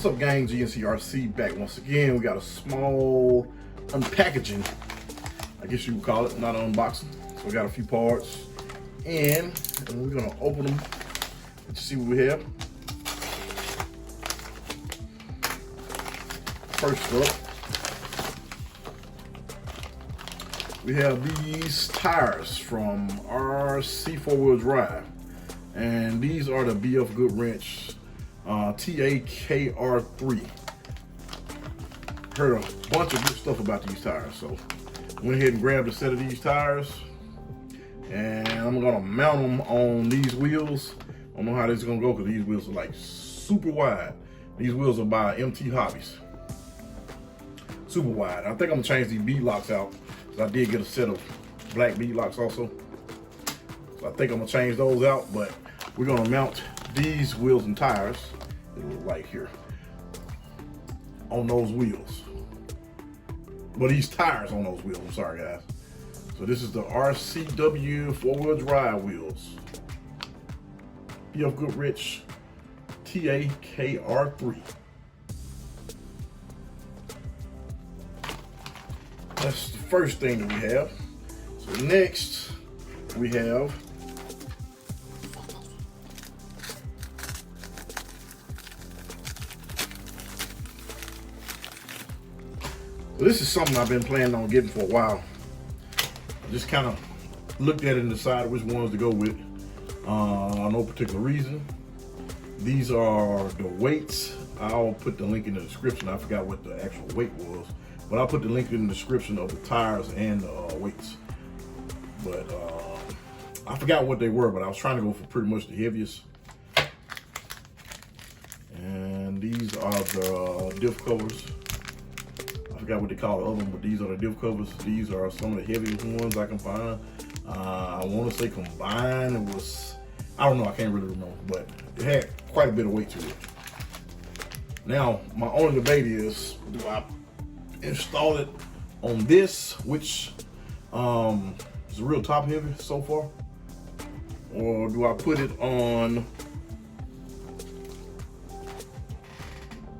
What's up, gang? GNCRC back once again. We got a small unpackaging, I guess you would call it, not an unboxing. So we got a few parts, and we're gonna open them to see what we have. First up, we have these tires from RC 4-wheel drive, and these are the BF Goodwrench TAKR3. Heard a bunch of good stuff about these tires, so went ahead and grabbed a set of these tires, and I'm gonna mount them on these wheels. I don't know how this is gonna go because these wheels are like super wide. These wheels are by MT Hobbies, super wide. I think I'm gonna change these bead locks out because I did get a set of black bead locks also, so I think I'm gonna change those out. But we're gonna mount these wheels and tires, it look like here, on those wheels. Well, these tires on those wheels, I'm sorry guys. So this is the RCW 4-wheel drive wheels. BF Goodwrench TAKR3. That's the first thing that we have. So next we have this is something I've been planning on getting for a while. I just kind of looked at it and decided which ones to go with. No particular reason. These are the weights. I'll put the link in the description. I forgot what the actual weight was, but I'll put the link in the description of the tires and the weights. But I forgot what they were, but I was trying to go for pretty much the heaviest. And these are the Diff Covers. I forgot what they call the other one, but these are the Diff Covers. These are some of the heaviest ones I can find. I want to say combined it was, I don't know, I can't really remember, but it had quite a bit of weight to it. Now, my only debate is, do I install it on this, which is a real top heavy so far, or do I put it on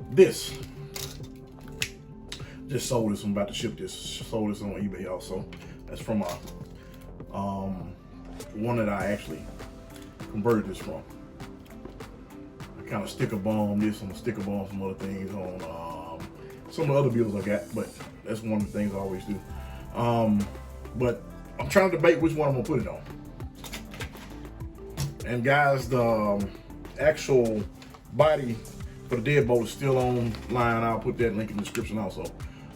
this? Just sold this, I'm about to ship this. Sold this on eBay also. That's from one that I actually converted this from. I kind of sticker bomb this, and sticker bomb some other things on some of the other builds I got, but that's one of the things I always do. But I'm trying to debate which one I'm gonna put it on. And guys, the actual body for the deadbolt is still online. I'll put that link in the description also.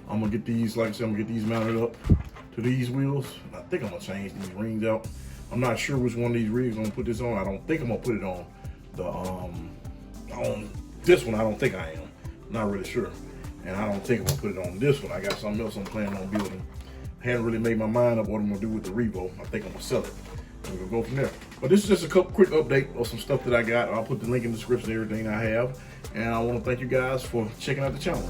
I'm gonna get these, like I said, I'm gonna get these mounted up to these wheels. I think I'm gonna change these rings out. I'm not sure which one of these rings I'm gonna put this on. I don't think I'm gonna put it on the on this one. I don't think I am. Not really sure. And I don't think I'm gonna put it on this one. I got something else I'm planning on building. I haven't really made my mind up what I'm gonna do with the Revo. I think I'm gonna sell it, and we'll go from there. But this is just a quick update of some stuff that I got. I'll put the link in the description of everything I have. And I want to thank you guys for checking out the channel.